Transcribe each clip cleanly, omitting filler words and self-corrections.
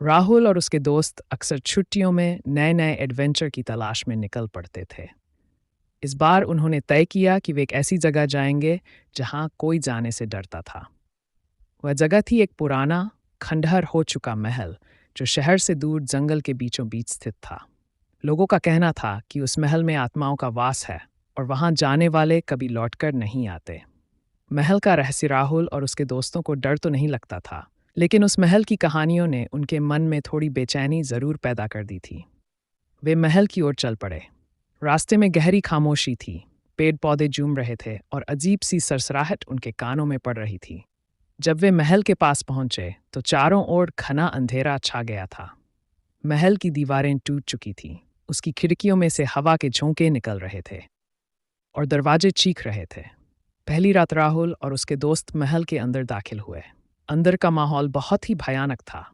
राहुल और उसके दोस्त अक्सर छुट्टियों में नए नए एडवेंचर की तलाश में निकल पड़ते थे। इस बार उन्होंने तय किया कि वे एक ऐसी जगह जाएंगे जहां कोई जाने से डरता था। वह जगह थी एक पुराना, खंडहर हो चुका महल जो शहर से दूर जंगल के बीचों बीच स्थित था। लोगों का कहना था कि उस महल में आत्माओं का वास है और वहां जाने वाले कभी लौटकर नहीं आते। महल का रहस्य राहुल और उसके दोस्तों को डर तो नहीं लगता था, लेकिन उस महल की कहानियों ने उनके मन में थोड़ी बेचैनी जरूर पैदा कर दी थी। वे महल की ओर चल पड़े। रास्ते में गहरी खामोशी थी, पेड़ पौधे झूम रहे थे और अजीब सी सरसराहट उनके कानों में पड़ रही थी। जब वे महल के पास पहुंचे तो चारों ओर घना अंधेरा छा गया था। महल की दीवारें टूट चुकी थीं, उसकी खिड़कियों में से हवा के झोंके निकल रहे थे और दरवाजे चीख रहे थे। पहली रात राहुल और उसके दोस्त महल के अंदर दाखिल हुए। अंदर का माहौल बहुत ही भयानक था।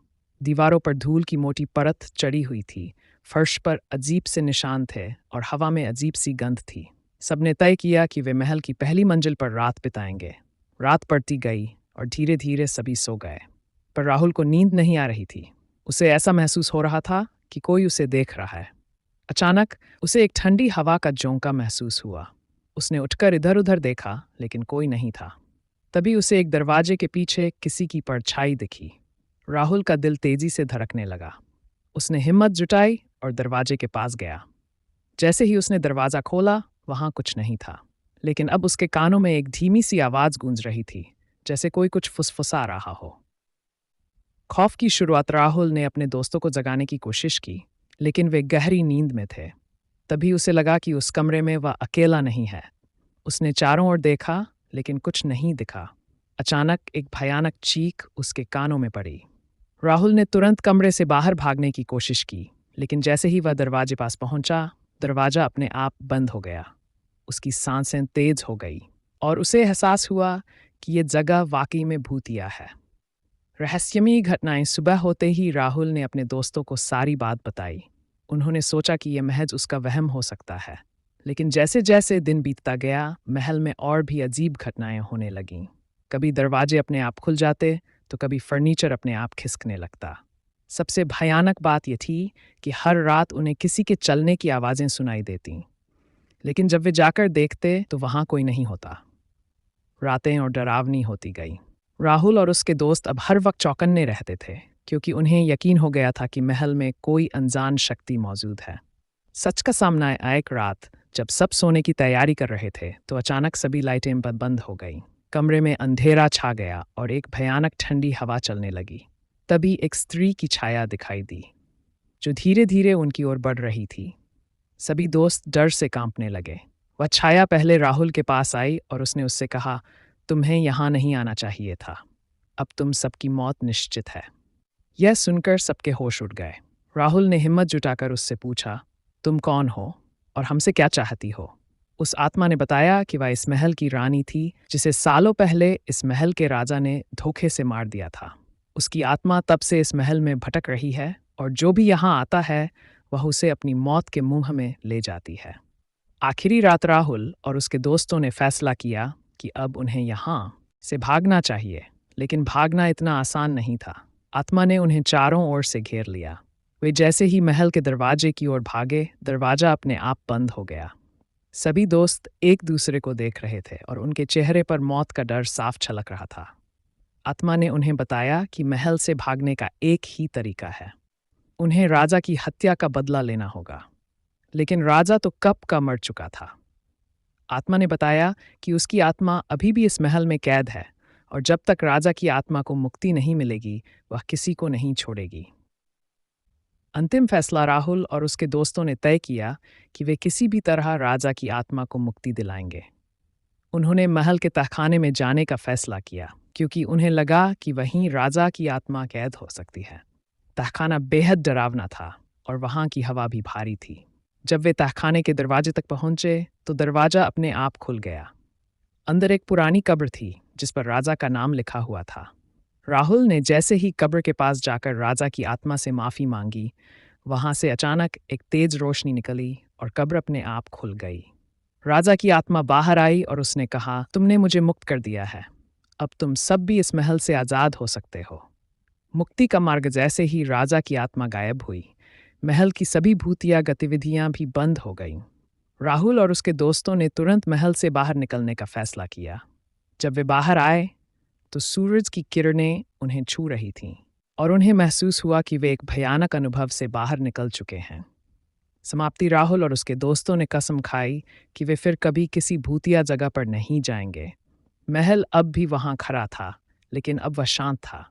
दीवारों पर धूल की मोटी परत चढ़ी हुई थी, फर्श पर अजीब से निशान थे और हवा में अजीब सी गंध थी। सबने तय किया कि वे महल की पहली मंजिल पर रात बिताएंगे। रात पड़ती गई और धीरे धीरे सभी सो गए, पर राहुल को नींद नहीं आ रही थी। उसे ऐसा महसूस हो रहा था कि कोई उसे देख रहा है। अचानक उसे एक ठंडी हवा का झोंका महसूस हुआ। उसने उठकर इधर उधर देखा, लेकिन कोई नहीं था। तभी उसे एक दरवाजे के पीछे किसी की परछाई दिखी। राहुल का दिल तेजी से धड़कने लगा। उसने हिम्मत जुटाई और दरवाजे के पास गया। जैसे ही उसने दरवाज़ा खोला, वहां कुछ नहीं था, लेकिन अब उसके कानों में एक धीमी सी आवाज़ गूंज रही थी, जैसे कोई कुछ फुसफुसा रहा हो। खौफ की शुरुआत राहुल ने अपने दोस्तों को जगाने की कोशिश की, लेकिन वे गहरी नींद में थे। तभी उसे लगा कि उस कमरे में वह अकेला नहीं है। उसने चारों ओर देखा, लेकिन कुछ नहीं दिखा। अचानक एक भयानक चीख उसके कानों में पड़ी। राहुल ने तुरंत कमरे से बाहर भागने की कोशिश की, लेकिन जैसे ही वह दरवाजे पास पहुंचा, दरवाजा अपने आप बंद हो गया। उसकी सांसें तेज हो गई और उसे एहसास हुआ कि यह जगह वाकई में भूतिया है। रहस्यमयी घटनाएं सुबह होते ही राहुल ने अपने दोस्तों को सारी बात बताई। उन्होंने सोचा कि यह महज उसका वहम हो सकता है, लेकिन जैसे जैसे दिन बीतता गया, महल में और भी अजीब घटनाएं होने लगीं। कभी दरवाजे अपने आप खुल जाते, तो कभी फर्नीचर अपने आप खिसकने लगता। सबसे भयानक बात यह थी कि हर रात उन्हें किसी के चलने की आवाज़ें सुनाई देतीं, लेकिन जब वे जाकर देखते तो वहाँ कोई नहीं होता। रातें और डरावनी होती गई। राहुल और उसके दोस्त अब हर वक्त चौकन्ने रहते थे, क्योंकि उन्हें यकीन हो गया था कि महल में कोई अनजान शक्ति मौजूद है। सच का सामना आया एक रात, जब सब सोने की तैयारी कर रहे थे, तो अचानक सभी लाइटें बंद हो गईं। कमरे में अंधेरा छा गया और एक भयानक ठंडी हवा चलने लगी। तभी एक स्त्री की छाया दिखाई दी, जो धीरे धीरे उनकी ओर बढ़ रही थी। सभी दोस्त डर से कांपने लगे। वह छाया पहले राहुल के पास आई और उसने उससे कहा, तुम्हें यहाँ नहीं आना चाहिए था। अब तुम सबकी मौत निश्चित है। यह सुनकर सबके होश उड़ गए। राहुल ने हिम्मत जुटाकर उससे पूछा, तुम कौन हो और हमसे क्या चाहती हो? उस आत्मा ने बताया कि वह इस महल की रानी थी, जिसे सालों पहले इस महल के राजा ने धोखे से मार दिया था। उसकी आत्मा तब से इस महल में भटक रही है और जो भी यहाँ आता है, वह उसे अपनी मौत के मुंह में ले जाती है। आखिरी रात राहुल और उसके दोस्तों ने फैसला किया कि अब उन्हें यहाँ से भागना चाहिए, लेकिन भागना इतना आसान नहीं था। आत्मा ने उन्हें चारों ओर से घेर लिया। वे जैसे ही महल के दरवाजे की ओर भागे, दरवाजा अपने आप बंद हो गया। सभी दोस्त एक दूसरे को देख रहे थे और उनके चेहरे पर मौत का डर साफ झलक रहा था। आत्मा ने उन्हें बताया कि महल से भागने का एक ही तरीका है। उन्हें राजा की हत्या का बदला लेना होगा। लेकिन राजा तो कब का मर चुका था। आत्मा ने बताया कि उसकी आत्मा अभी भी इस महल में कैद है और जब तक राजा की आत्मा को मुक्ति नहीं मिलेगी, वह किसी को नहीं छोड़ेगी। अंतिम फैसला राहुल और उसके दोस्तों ने तय किया कि वे किसी भी तरह राजा की आत्मा को मुक्ति दिलाएंगे। उन्होंने महल के तहखाने में जाने का फैसला किया, क्योंकि उन्हें लगा कि वहीं राजा की आत्मा कैद हो सकती है। तहखाना बेहद डरावना था और वहां की हवा भी भारी थी। जब वे तहखाने के दरवाजे तक पहुंचे, तो दरवाजा अपने आप खुल गया। अंदर एक पुरानी कब्र थी, जिस पर राजा का नाम लिखा हुआ था। राहुल ने जैसे ही कब्र के पास जाकर राजा की आत्मा से माफ़ी मांगी, वहां से अचानक एक तेज रोशनी निकली और कब्र अपने आप खुल गई। राजा की आत्मा बाहर आई और उसने कहा, तुमने मुझे मुक्त कर दिया है। अब तुम सब भी इस महल से आज़ाद हो सकते हो। मुक्ति का मार्ग जैसे ही राजा की आत्मा गायब हुई, महल की सभी भूतिया गतिविधियां भी बंद हो गईं। राहुल और उसके दोस्तों ने तुरंत महल से बाहर निकलने का फैसला किया। जब वे बाहर आए तो सूरज की किरणें उन्हें छू रही थीं और उन्हें महसूस हुआ कि वे एक भयानक अनुभव से बाहर निकल चुके हैं। समाप्ति राहुल और उसके दोस्तों ने कसम खाई कि वे फिर कभी किसी भूतिया जगह पर नहीं जाएंगे। महल अब भी वहां खड़ा था, लेकिन अब वह शांत था।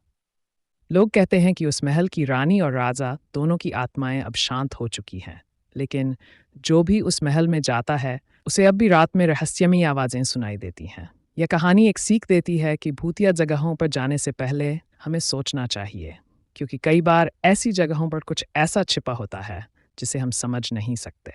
लोग कहते हैं कि उस महल की रानी और राजा दोनों की आत्माएं अब शांत हो चुकी हैं, लेकिन जो भी उस महल में जाता है उसे अब भी रात में रहस्यमयी आवाज़ें सुनाई देती हैं। यह कहानी एक सीख देती है कि भूतिया जगहों पर जाने से पहले हमें सोचना चाहिए, क्योंकि कई बार ऐसी जगहों पर कुछ ऐसा छिपा होता है जिसे हम समझ नहीं सकते।